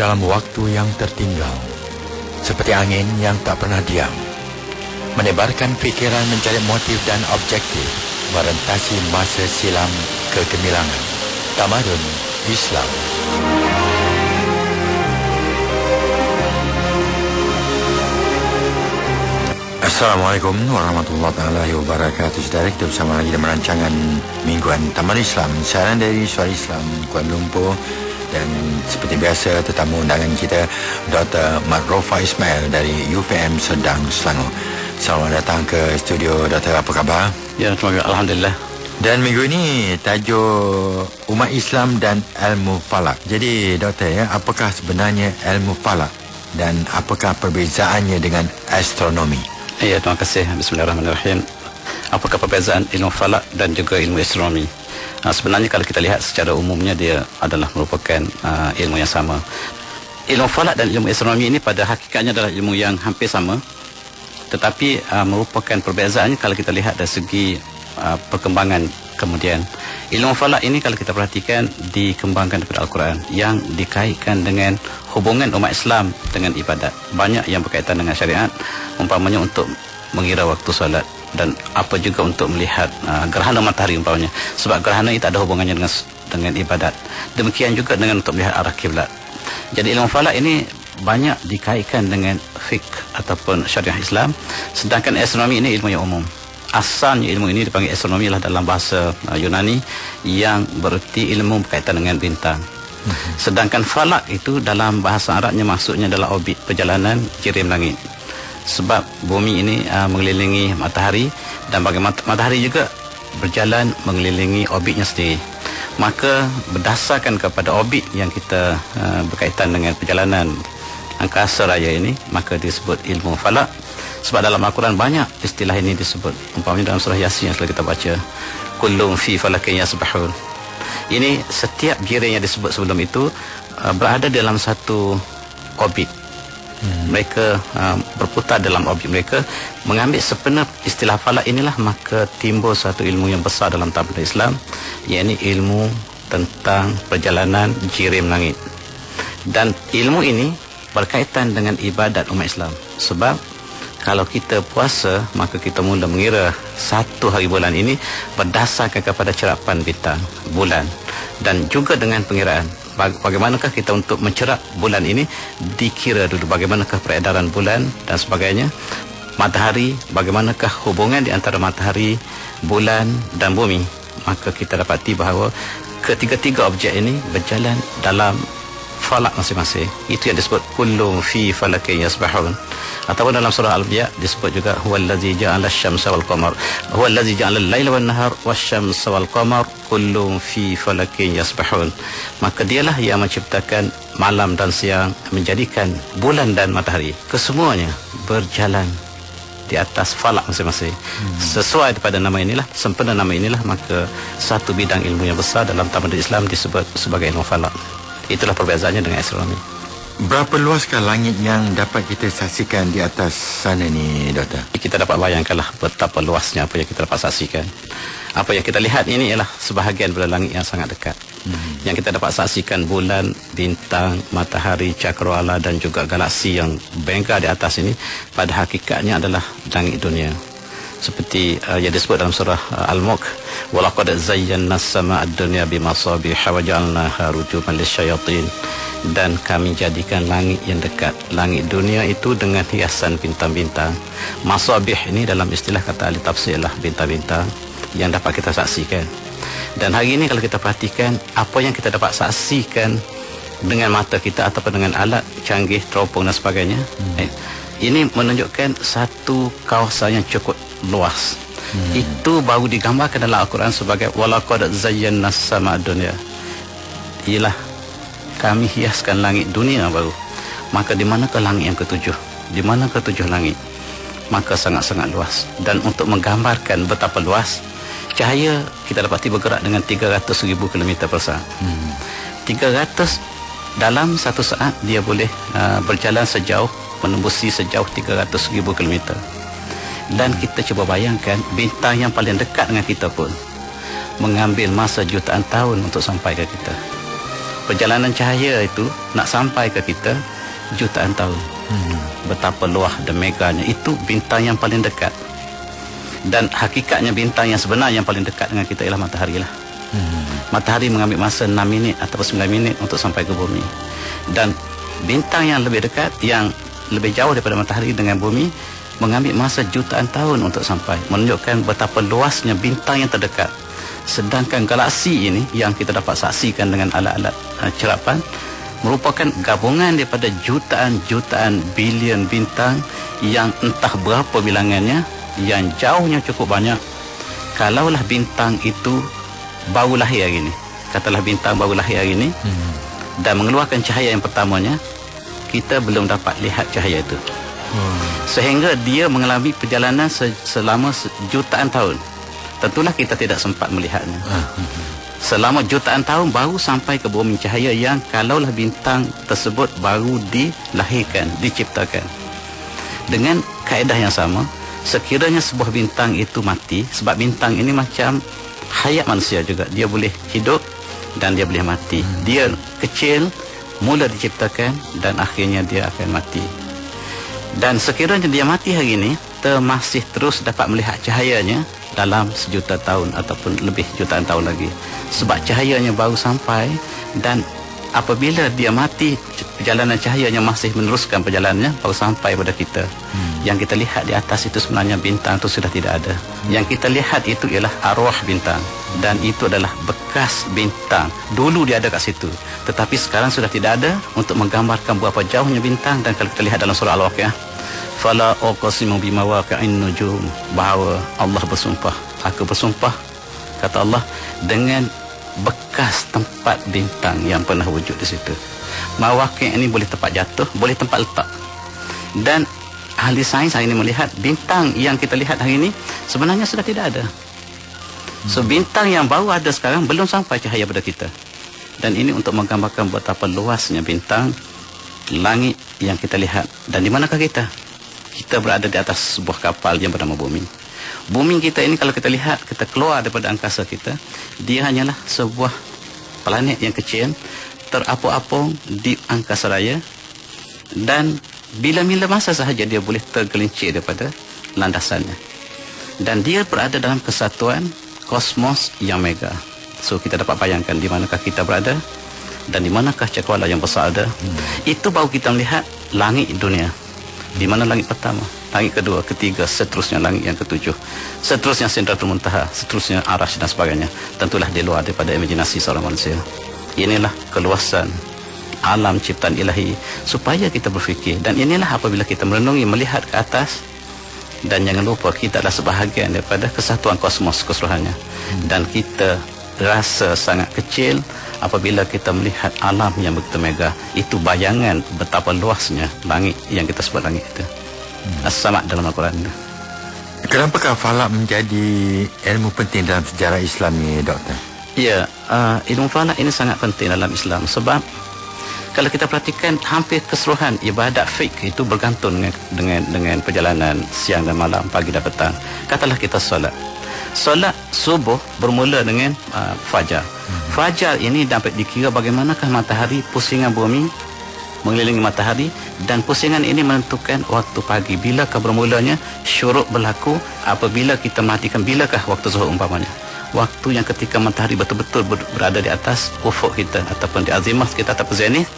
dalam waktu yang tertinggal, seperti angin yang tak pernah diam, menebarkan fikiran mencari motif dan objektif, merentasi masa silam kegemilangan, tamadun Islam. Assalamualaikum warahmatullahi wabarakatuh. Saudara, kita bersama lagi dalam rancangan mingguan Taman Islam, siaran dari Suara Islam Kuala Lumpur. Dan seperti biasa, tetamu undangan kita Dr. Marrofa Ismail dari UVM Sedang, Selangor. Selamat datang ke studio, Dr. Apa khabar? Ya, terima kasih. Alhamdulillah. Dan minggu ini tajuk Umat Islam dan Ilmu Falak. Jadi Doktor, ya, apakah sebenarnya ilmu falak dan apakah perbezaannya dengan astronomi? Ya, terima kasih. Bismillahirrahmanirrahim. Apakah perbezaan ilmu falak dan juga ilmu astronomi? Sebenarnya kalau kita lihat secara umumnya, dia adalah merupakan ilmu yang sama. Ilmu falak dan ilmu astronomi ini pada hakikatnya adalah ilmu yang hampir sama, tetapi merupakan perbezaannya kalau kita lihat dari segi perkembangan kemudian. Ilmu falak ini kalau kita perhatikan dikembangkan daripada Al-Quran, yang dikaitkan dengan hubungan umat Islam dengan ibadat. Banyak yang berkaitan dengan syariat, umpamanya untuk mengira waktu solat, dan apa juga untuk melihat gerhana matahari umpamanya, sebab gerhana itu ada hubungannya dengan ibadat. Demikian juga dengan untuk melihat arah kiblat. Jadi ilmu falak ini banyak dikaitkan dengan fiqh ataupun syariah Islam, sedangkan astronomi ini ilmu yang umum. Asalnya ilmu ini dipanggil astronomi lah dalam bahasa Yunani, yang bererti ilmu berkaitan dengan bintang. Sedangkan falak itu dalam bahasa Arabnya maksudnya adalah orbit, perjalanan kirim langit. Sebab bumi ini mengelilingi matahari, dan bagaimana matahari juga berjalan mengelilingi orbitnya sendiri. Maka berdasarkan kepada orbit yang kita berkaitan dengan perjalanan angkasa raya ini, maka disebut ilmu falak. Sebab dalam Al-Quran banyak istilah ini disebut. Umpamanya dalam surah Yasin yang selalu kita baca, kullum fi falakin yasbahun. Ini setiap giring yang disebut sebelum itu berada dalam satu orbit. Mereka berputar dalam orbit mereka, mengambil sepenuh istilah falak inilah, maka timbul satu ilmu yang besar dalam tamadun Islam, iaitu ilmu tentang perjalanan jirim langit. Dan ilmu ini berkaitan dengan ibadat umat Islam. Sebab kalau kita puasa, maka kita mula mengira satu hari bulan ini berdasarkan kepada cerapan bintang bulan, dan juga dengan pengiraan bagaimanakah kita untuk mencerap bulan ini, dikira dulu bagaimanakah peredaran bulan dan sebagainya. Matahari, bagaimanakah hubungan di antara matahari, bulan dan bumi. Maka kita dapati bahawa ketiga-tiga objek ini berjalan dalam falak masing-masing. Itu yang disebut kullum fi falakin yasbahun. Ataupun dalam surah Al-Anbiya disebut juga huwallazi ja'ala asy-syamsa wal qamar, huwallazi ja'ala al-laila wan nahar wasy-syamsa wal qamar kullum fi falakin yasbahun. Maka dialah yang menciptakan malam dan siang, menjadikan bulan dan matahari, kesemuanya berjalan di atas falak masing-masing. Sesuai daripada nama inilah, sempena nama inilah, maka satu bidang ilmu yang besar dalam tamadun Islam disebut sebagai ilmu falak. Itulah perbezaannya dengan astronomi. Berapa luaskah langit yang dapat kita saksikan di atas sana ni, Doktor? Kita dapat bayangkanlah betapa luasnya apa yang kita dapat saksikan. Apa yang kita lihat ini ialah sebahagian daripada langit yang sangat dekat. Yang kita dapat saksikan bulan, bintang, matahari, cakrawala dan juga galaksi yang bengkak di atas ini, pada hakikatnya adalah langit dunia. Seperti yang disebut dalam surah Al-Mulk, walaqad zayyana as-samaa'a ad-dunya bimasabiha wa ja'alnaha rujuman lisyayatin. Dan kami jadikan langit yang dekat, langit dunia itu, dengan hiasan bintang-bintang. Masabih ini dalam istilah kata ahli tafsir lah bintang-bintang yang dapat kita saksikan. Dan hari ini kalau kita perhatikan apa yang kita dapat saksikan dengan mata kita ataupun dengan alat canggih, teropong dan sebagainya, ini menunjukkan satu kawasan yang cukup luas. Itu baru digambarkan dalam Al-Quran sebagai walaqad zayyana as-samaa'a ad-dunya. Ialah kami hiaskan langit dunia baru. Maka di manakah langit yang ketujuh? Di mana ketujuh langit? Maka sangat-sangat luas. Dan untuk menggambarkan betapa luas, cahaya kita dapati bergerak dengan 300,000 km per saat. 300 dalam satu saat dia boleh berjalan sejauh, menembusi sejauh 300,000 km. Dan kita cuba bayangkan bintang yang paling dekat dengan kita pun mengambil masa jutaan tahun untuk sampai ke kita. perjalanan cahaya itu nak sampai ke kita jutaan tahun. Betapa luas dan meganya. Itu bintang yang paling dekat. Dan hakikatnya bintang yang sebenar yang paling dekat dengan kita ialah matahari lah. Matahari mengambil masa 6 minit atau 9 minit untuk sampai ke bumi. Dan bintang yang lebih dekat, yang lebih jauh daripada matahari dengan bumi, mengambil masa jutaan tahun untuk sampai. Menunjukkan betapa luasnya bintang yang terdekat. Sedangkan galaksi ini yang kita dapat saksikan dengan alat-alat cerapan merupakan gabungan daripada jutaan-jutaan bilion bintang yang entah berapa bilangannya, yang jauhnya cukup banyak. Kalaulah bintang itu baru lahir hari ini, katalah bintang baru lahir hari ini, dan mengeluarkan cahaya yang pertamanya, kita belum dapat lihat cahaya itu. Sehingga dia mengalami perjalanan selama jutaan tahun. Tentulah kita tidak sempat melihatnya. Selama jutaan tahun baru sampai ke bumi cahaya yang kalaulah bintang tersebut baru dilahirkan, diciptakan. Dengan kaedah yang sama, sekiranya sebuah bintang itu mati, sebab bintang ini macam hayat manusia juga, dia boleh hidup dan dia boleh mati. Dia kecil, mula diciptakan dan akhirnya dia akan mati. Dan sekiranya dia mati hari ini, kita masih terus dapat melihat cahayanya dalam sejuta tahun ataupun lebih jutaan tahun lagi. Sebab cahayanya baru sampai, dan apabila dia mati, perjalanan cahayanya masih meneruskan perjalanannya baru sampai pada kita. Yang kita lihat di atas itu sebenarnya bintang itu sudah tidak ada. Yang kita lihat itu ialah arwah bintang, dan itu adalah bekas bintang. Dulu dia ada kat situ, tetapi sekarang sudah tidak ada, untuk menggambarkan berapa jauhnya bintang. Dan kalau kita lihat dalam surah Al-Waqiah, fala uqsimu bimawaqi'in nujum, bahawa Allah bersumpah, aku bersumpah, kata Allah, dengan bekas tempat bintang yang pernah wujud di situ. Mawaqi' ini boleh tempat jatuh, boleh tempat letak. Dan ahli sains hari ini melihat bintang yang kita lihat hari ini sebenarnya sudah tidak ada. So bintang yang baru ada sekarang belum sampai cahaya pada kita. Dan ini untuk menggambarkan betapa luasnya bintang, langit yang kita lihat. Dan di manakah kita? Kita berada di atas sebuah kapal yang bernama bumi. Bumi kita ini kalau kita lihat, kita keluar daripada angkasa kita, dia hanyalah sebuah planet yang kecil, terapung-apung di angkasa raya, dan bila-bila masa sahaja dia boleh tergelincir daripada landasannya. Dan dia berada dalam kesatuan kosmos yang mega. So kita dapat bayangkan di manakah kita berada dan di manakah cakrawala yang besar ada. Itu baru kita melihat langit dunia. Di mana langit pertama, langit kedua, ketiga, seterusnya langit yang ketujuh, seterusnya Sidratul Muntaha, seterusnya Arasy dan sebagainya. Tentulah di luar daripada imajinasi seorang manusia. Inilah keluasan alam ciptaan ilahi, supaya kita berfikir. Dan inilah apabila kita merenungi, melihat ke atas, dan jangan lupa kita adalah sebahagian daripada kesatuan kosmos keseluruhannya. Dan kita rasa sangat kecil apabila kita melihat alam yang begitu mega. Itu bayangan betapa luasnya langit yang kita sebut langit itu. As-Samad dalam Al-Quran. Kenapakah falak menjadi ilmu penting dalam sejarah Islam ni, Doktor? Ya, ilmu falak ini sangat penting dalam Islam. Sebab kalau kita perhatikan, hampir keseluruhan ibadat fiqh itu bergantung dengan perjalanan siang dan malam, pagi dan petang. Katalah kita solat. Solat subuh bermula dengan fajar. Fajar ini dapat dikira bagaimanakah matahari, pusingan bumi mengelilingi matahari, dan pusingan ini menentukan waktu pagi. Bilakah bermulanya syuruk berlaku, apabila kita matikan, bilakah waktu zuhur umpamanya. Waktu yang ketika matahari betul-betul berada di atas ufuk kita ataupun di azimah kita ataupun zenith.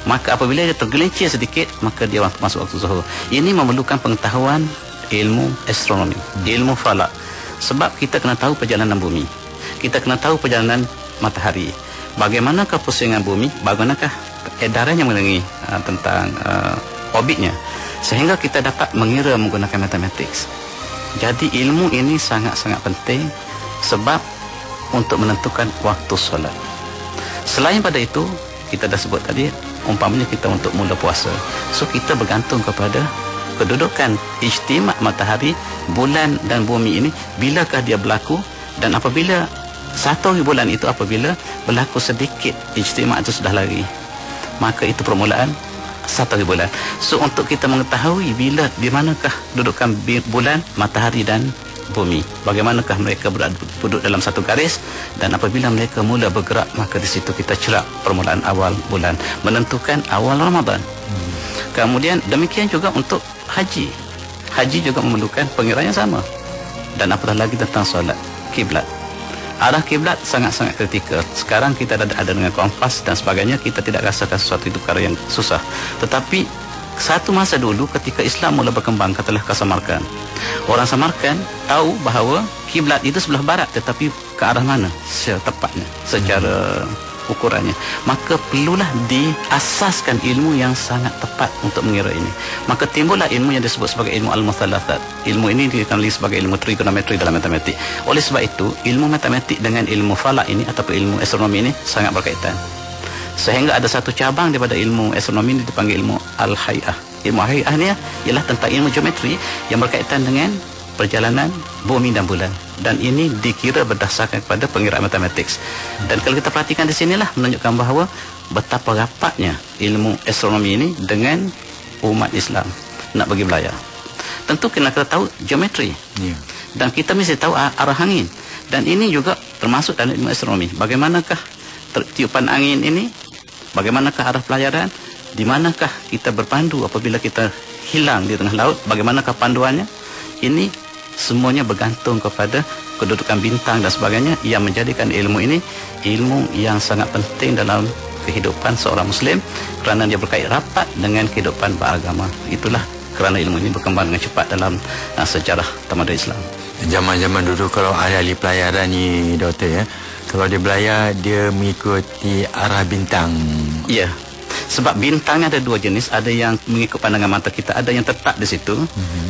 Maka apabila dia tergelincir sedikit, maka dia masuk waktu zuhur. Ini memerlukan pengetahuan ilmu astronomi, ilmu falak. Sebab kita kena tahu perjalanan bumi, kita kena tahu perjalanan matahari, bagaimanakah pusingan bumi, bagaimanakah edaran yang mengelilingi tentang orbitnya, sehingga kita dapat mengira menggunakan matematik. Jadi ilmu ini sangat-sangat penting, sebab untuk menentukan waktu solat. Selain pada itu, kita dah sebut tadi, umpamanya kita untuk mula puasa, so kita bergantung kepada kedudukan ijtima' matahari, bulan dan bumi ini, bilakah dia berlaku. Dan apabila satu hari bulan itu apabila berlaku sedikit ijtima' itu sudah lari, maka itu permulaan satu hari bulan. So untuk kita mengetahui bila di manakah kedudukan bulan, matahari dan bumi. Bagaimanakah mereka duduk dalam satu garis, dan apabila mereka mula bergerak, maka di situ kita cerak permulaan awal bulan, menentukan awal Ramadan. Kemudian demikian juga untuk haji. Haji juga memerlukan pengiraan yang sama. Dan apatah lagi tentang solat kiblat. Arah kiblat sangat-sangat kritikal. Sekarang kita ada dengan kompas dan sebagainya, kita tidak rasakan sesuatu itu perkara yang susah. Tetapi satu masa dulu ketika Islam mula berkembang, katalah ke Samarkand, orang Samarkand tahu bahawa kiblat itu sebelah barat, tetapi ke arah mana tepatnya secara ukurannya, maka perlulah diasaskan ilmu yang sangat tepat untuk mengira ini. Maka timbullah ilmu yang disebut sebagai ilmu al-muthalathat. Ilmu ini dikenali sebagai ilmu trigonometri dalam matematik. Oleh sebab itu, ilmu matematik dengan ilmu falak ini ataupun ilmu astronomi ini sangat berkaitan. Sehingga ada satu cabang daripada ilmu astronomi ini dipanggil ilmu al-hay'ah. Ilmu al-hay'ah ni ialah tentang ilmu geometri yang berkaitan dengan perjalanan bumi dan bulan. Dan ini dikira berdasarkan kepada pengiraan matematik. Dan kalau kita perhatikan di sinilah menunjukkan bahawa betapa rapatnya ilmu astronomi ini dengan umat Islam nak bagi belayar. Tentu kita tahu geometri. Dan kita mesti tahu arah angin. Dan ini juga termasuk dalam ilmu astronomi. Bagaimanakah tiupan angin ini, bagaimanakah arah pelayaran, di manakah kita berpandu apabila kita hilang di tengah laut, bagaimanakah panduannya. Ini semuanya bergantung kepada kedudukan bintang dan sebagainya, yang menjadikan ilmu ini ilmu yang sangat penting dalam kehidupan seorang Muslim, kerana dia berkait rapat dengan kehidupan beragama. Itulah kerana ilmu ini berkembang dengan cepat dalam sejarah tamadun Islam. Zaman-zaman dulu kalau ahli pelayaran ni, Doktor, ya, kalau dia belayar, dia mengikuti arah bintang. Ya, sebab bintangnya ada dua jenis. Ada yang mengikut pandangan mata kita, ada yang tetap di situ,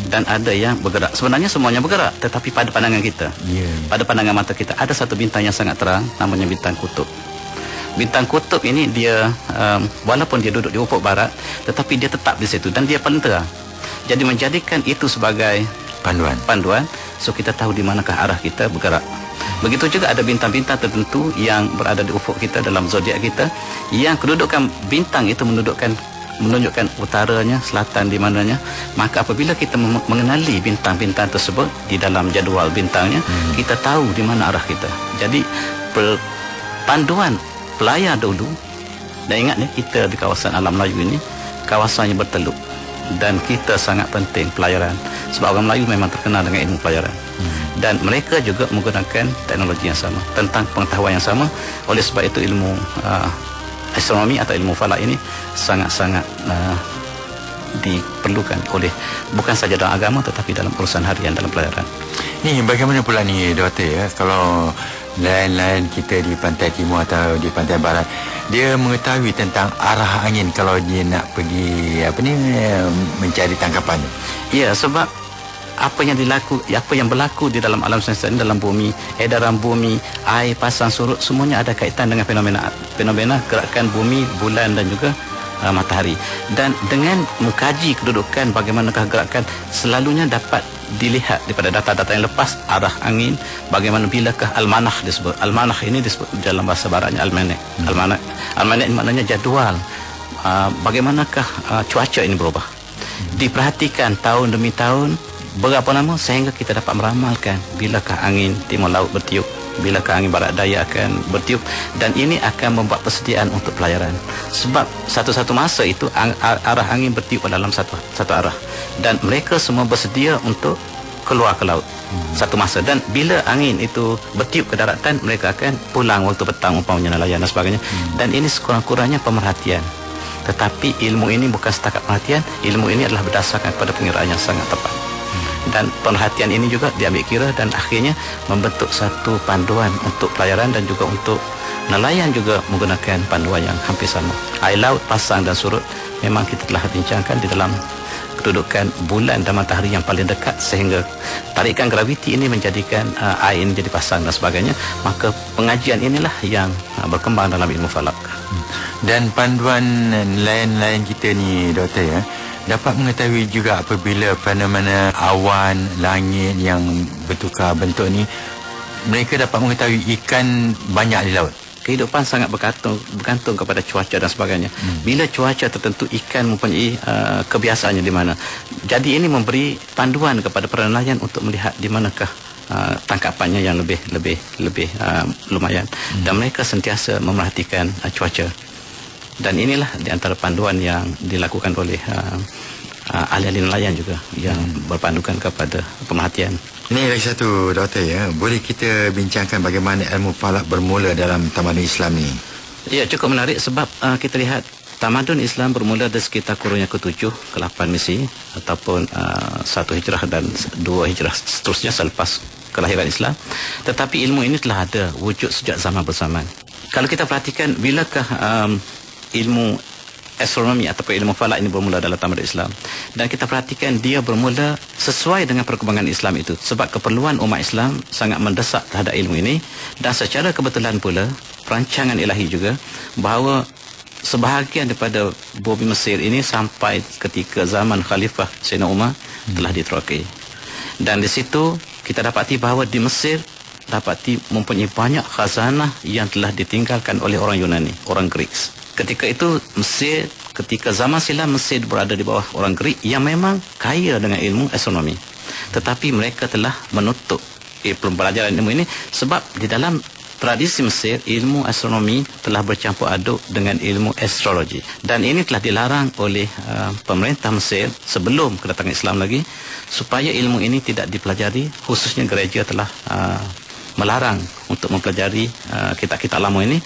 dan ada yang bergerak. Sebenarnya semuanya bergerak, tetapi pada pandangan kita, pada pandangan mata kita, ada satu bintang yang sangat terang, namanya bintang kutub. Bintang kutub ini dia walaupun dia duduk di ufuk barat, tetapi dia tetap di situ dan dia paling terang. Jadi menjadikan itu sebagai panduan, so kita tahu di manakah arah kita bergerak. Begitu juga ada bintang-bintang tertentu yang berada di ufuk kita, dalam zodiak kita, yang kedudukan bintang itu menunjukkan utaranya, selatan di mananya. Maka apabila kita mengenali bintang-bintang tersebut di dalam jadual bintangnya, kita tahu di mana arah kita. Jadi panduan pelayar dulu, dan ingat kita di kawasan alam Melayu ini, kawasannya berteluk, dan kita sangat penting pelayaran, sebab orang Melayu memang terkenal dengan ilmu pelayaran. Dan mereka juga menggunakan teknologi yang sama, tentang pengetahuan yang sama. Oleh sebab itu ilmu astronomi atau ilmu falak ini sangat-sangat diperlukan oleh bukan saja dalam agama, tetapi dalam urusan harian, dalam pelayaran. Ni bagaimana pula ni, Doktor, ya, kalau nelayan kita di pantai timur atau di pantai barat, dia mengetahui tentang arah angin kalau dia nak pergi mencari tangkapan. Ya, sebab apa yang berlaku di dalam alam semesta ini, dalam bumi, edaran bumi, air pasang surut, semuanya ada kaitan dengan fenomena gerakan bumi, bulan dan juga matahari. Dan dengan mengkaji kedudukan bagaimanakah gerakan, selalunya dapat dilihat daripada data-data yang lepas, arah angin, bagaimana, bilakah almanah disebut. Almanah ini disebut dalam bahasa baratnya almanak. Almanak ini maknanya jadual. Bagaimanakah cuaca ini berubah. Diperhatikan tahun demi tahun, berapa lama, sehingga kita dapat meramalkan bilakah angin timur laut bertiup, bilakah angin barat daya akan bertiup. Dan ini akan membuat persediaan untuk pelayaran. Sebab satu-satu masa itu arah angin bertiup dalam satu arah, dan mereka semua bersedia untuk keluar ke laut satu masa. Dan bila angin itu bertiup ke daratan, mereka akan pulang waktu petang, umpamanya nelayan dan sebagainya. Dan ini sekurang-kurangnya pemerhatian. Tetapi ilmu ini bukan setakat perhatian, ilmu ini adalah berdasarkan pada pengiraan yang sangat tepat. Dan perhatian ini juga diambil kira, dan akhirnya membentuk satu panduan untuk pelayaran, dan juga untuk nelayan juga menggunakan panduan yang hampir sama. Air laut pasang dan surut memang kita telah bincangkan di dalam kedudukan bulan dan matahari yang paling dekat, sehingga tarikan graviti ini menjadikan air ini jadi pasang dan sebagainya. Maka pengajian inilah yang berkembang dalam ilmu falak. Dan panduan nelayan-nelayan kita ni, Doktor, ya, dapat mengetahui juga apabila fenomena awan, langit yang bertukar bentuk ni, mereka dapat mengetahui ikan banyak di laut. Kehidupan sangat bergantung kepada cuaca dan sebagainya. Bila cuaca tertentu, ikan mempunyai kebiasaannya di mana. Jadi ini memberi panduan kepada para nelayan untuk melihat di manakah tangkapannya yang lebih lumayan. Dan mereka sentiasa memerhatikan cuaca. Dan inilah di antara panduan yang dilakukan oleh ahli-ahli nelayan juga yang berpandukan kepada pemerhatian. Ini lagi satu, Doktor, ya. Boleh kita bincangkan bagaimana ilmu falak bermula dalam tamadun Islam ni? Ya, cukup menarik sebab kita lihat tamadun Islam bermula dari sekitar kurun yang ke-7, ke-8 Misi ataupun 1 Hijrah dan 2 Hijrah seterusnya selepas kelahiran Islam. Tetapi ilmu ini telah ada wujud sejak zaman bersamaan. Kalau kita perhatikan, bilakah ilmu astronomi ataupun ilmu falak ini bermula dalam tamadun Islam, dan kita perhatikan dia bermula sesuai dengan perkembangan Islam itu, sebab keperluan umat Islam sangat mendesak terhadap ilmu ini. Dan secara kebetulan pula perancangan ilahi juga bahawa sebahagian daripada bumi Mesir ini sampai ketika zaman Khalifah Sayyidina Umar telah diterokai. Dan di situ kita dapati bahawa di Mesir dapati mempunyai banyak khazanah yang telah ditinggalkan oleh orang Yunani, orang Greeks. Ketika itu Mesir, ketika zaman silam, Mesir berada di bawah orang Greek yang memang kaya dengan ilmu astronomi. Tetapi mereka telah menutup pembelajaran ilmu ini sebab di dalam tradisi Mesir, ilmu astronomi telah bercampur aduk dengan ilmu astrologi. Dan ini telah dilarang oleh pemerintah Mesir sebelum kedatangan Islam lagi, supaya ilmu ini tidak dipelajari. Khususnya gereja telah melarang untuk mempelajari kitab-kitab lama ini.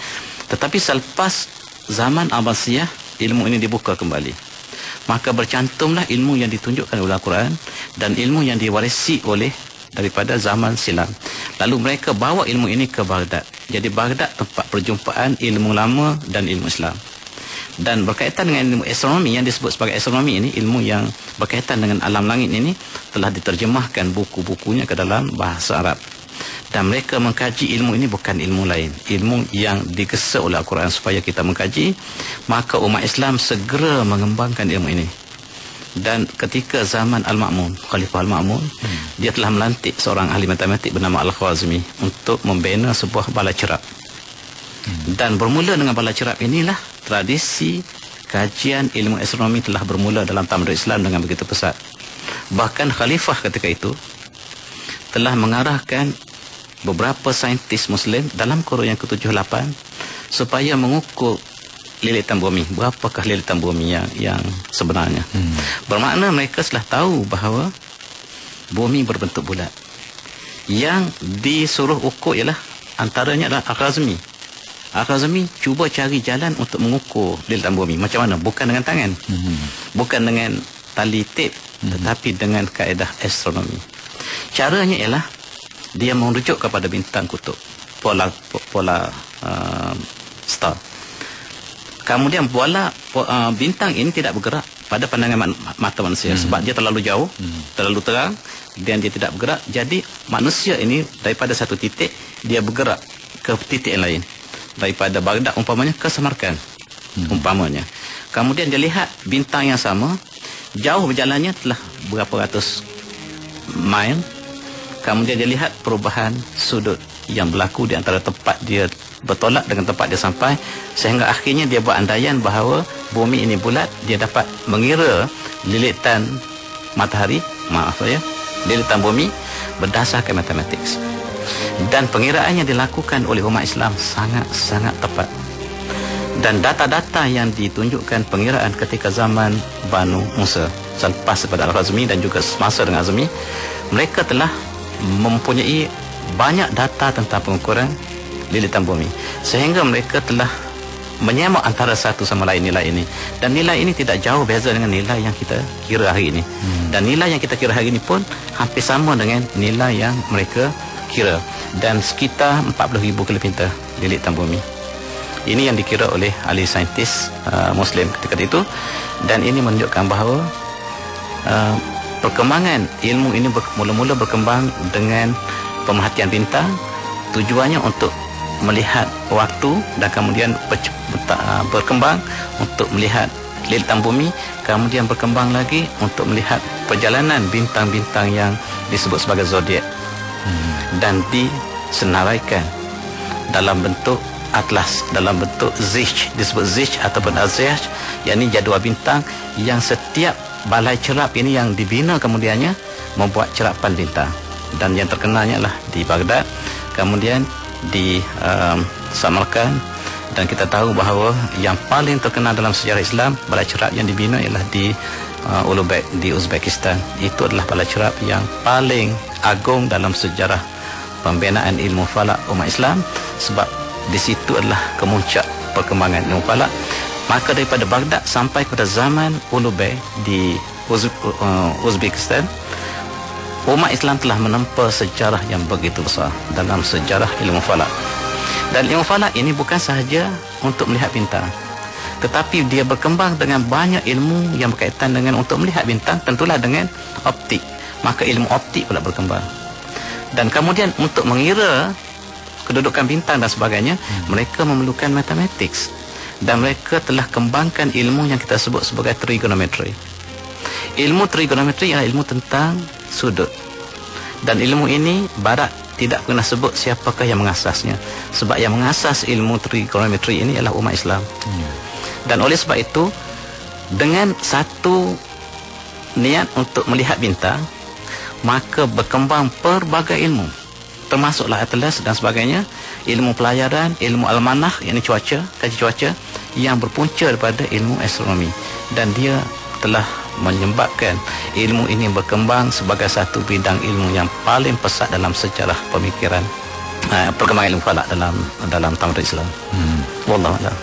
Tetapi selepas zaman Abbasiyah, ilmu ini dibuka kembali. Maka bercantumlah ilmu yang ditunjukkan oleh Al-Quran dan ilmu yang diwarisi oleh daripada zaman silam. Lalu mereka bawa ilmu ini ke Baghdad. Jadi Baghdad tempat perjumpaan ilmu lama dan ilmu Islam. Dan berkaitan dengan ilmu astronomi yang disebut sebagai astronomi ini, ilmu yang berkaitan dengan alam langit ini, telah diterjemahkan buku-bukunya ke dalam bahasa Arab. Dan mereka mengkaji ilmu ini bukan ilmu lain, ilmu yang digesa oleh Al-Quran supaya kita mengkaji. Maka umat Islam segera mengembangkan ilmu ini. Dan ketika zaman Al-Ma'mun, Khalifah Al-Ma'mun, dia telah melantik seorang ahli matematik bernama Al-Khwarizmi untuk membina sebuah bala cerap. Dan bermula dengan bala cerap inilah tradisi kajian ilmu astronomi telah bermula dalam tamadun Islam dengan begitu pesat. Bahkan Khalifah ketika itu telah mengarahkan beberapa saintis Muslim dalam kurun yang ke-7-8 supaya mengukur lilitan bumi. Berapakah lilitan bumi yang sebenarnya? Bermakna mereka telah tahu bahawa bumi berbentuk bulat. Yang disuruh ukur ialah antaranya adalah Al-Khwarizmi. Al-Khwarizmi cuba cari jalan untuk mengukur lilitan bumi. Macam mana? Bukan dengan tangan, bukan dengan tali tape, tetapi dengan kaedah astronomi. Caranya ialah dia merujuk kepada bintang kutub, polar star. Kemudian bintang ini tidak bergerak pada pandangan mata manusia sebab dia terlalu jauh, terlalu terang, dan dia tidak bergerak. Jadi manusia ini daripada satu titik dia bergerak ke titik yang lain. Daripada Baghdad umpamanya ke Samarkand umpamanya. Kemudian dia lihat bintang yang sama, jauh berjalannya telah berapa ratus mile. Kemudian dia lihat perubahan sudut yang berlaku di antara tempat dia bertolak dengan tempat dia sampai, sehingga akhirnya dia buat andaian bahawa bumi ini bulat. Dia dapat mengira lilitan matahari, lilitan bumi berdasarkan matematik. Dan pengiraan yang dilakukan oleh umat Islam sangat-sangat tepat. Dan data-data yang ditunjukkan pengiraan ketika zaman Banu Musa, selepas daripada Al-Khwarizmi dan juga semasa dengan Azmi, mereka telah mempunyai banyak data tentang pengukuran lilitan bumi, sehingga mereka telah menyemak antara satu sama lain nilai ini. Dan nilai ini tidak jauh beza dengan nilai yang kita kira hari ini. Dan nilai yang kita kira hari ini pun hampir sama dengan nilai yang mereka kira. Dan sekitar 40,000 kilometer lilitan bumi. Ini yang dikira oleh ahli saintis Muslim ketika itu. Dan ini menunjukkan bahawa perkembangan ilmu ini mula-mula berkembang dengan pemerhatian bintang. Tujuannya untuk melihat waktu, dan kemudian berkembang untuk melihat lilitan bumi, kemudian berkembang lagi untuk melihat perjalanan bintang-bintang yang disebut sebagai zodiak, dan disenaraikan dalam bentuk atlas, dalam bentuk zich, disebut zich ataupun azih, yakni jadual bintang yang setiap balai cerap ini yang dibina kemudiannya membuat cerapan bintang. dan yang terkenalnya adalah di Baghdad, kemudian di Samarkand, dan kita tahu bahawa yang paling terkenal dalam sejarah Islam, balai cerap yang dibina ialah di Ulubek di Uzbekistan. Itu adalah balai cerap yang paling agung dalam sejarah pembinaan ilmu falak umat Islam, sebab di situ adalah kemuncak perkembangan ilmu falak. Maka daripada Baghdad sampai pada zaman Ulubek di Uzbekistan, umat Islam telah menempa sejarah yang begitu besar dalam sejarah ilmu falak. Dan ilmu falak ini bukan sahaja untuk melihat bintang, tetapi dia berkembang dengan banyak ilmu yang berkaitan dengan untuk melihat bintang, tentulah dengan optik. Maka ilmu optik pula berkembang. Dan kemudian untuk mengira kedudukan bintang dan sebagainya, mereka memerlukan matematik. Dan mereka telah kembangkan ilmu yang kita sebut sebagai trigonometri. Ilmu trigonometri adalah ilmu tentang sudut. Dan ilmu ini Barat tidak pernah sebut siapakah yang mengasasnya, sebab yang mengasas ilmu trigonometri ini adalah umat Islam. Dan oleh sebab itu, dengan satu niat untuk melihat bintang, maka berkembang pelbagai ilmu, termasuklah atlas dan sebagainya, ilmu pelayaran, ilmu almanah, yakni cuaca, kaji cuaca, yang berpunca daripada ilmu astronomi. Dan dia telah menyebabkan ilmu ini berkembang sebagai satu bidang ilmu yang paling pesat dalam sejarah pemikiran perkembangan ilmu falak dalam tamadun Islam. Wallahu a'lam.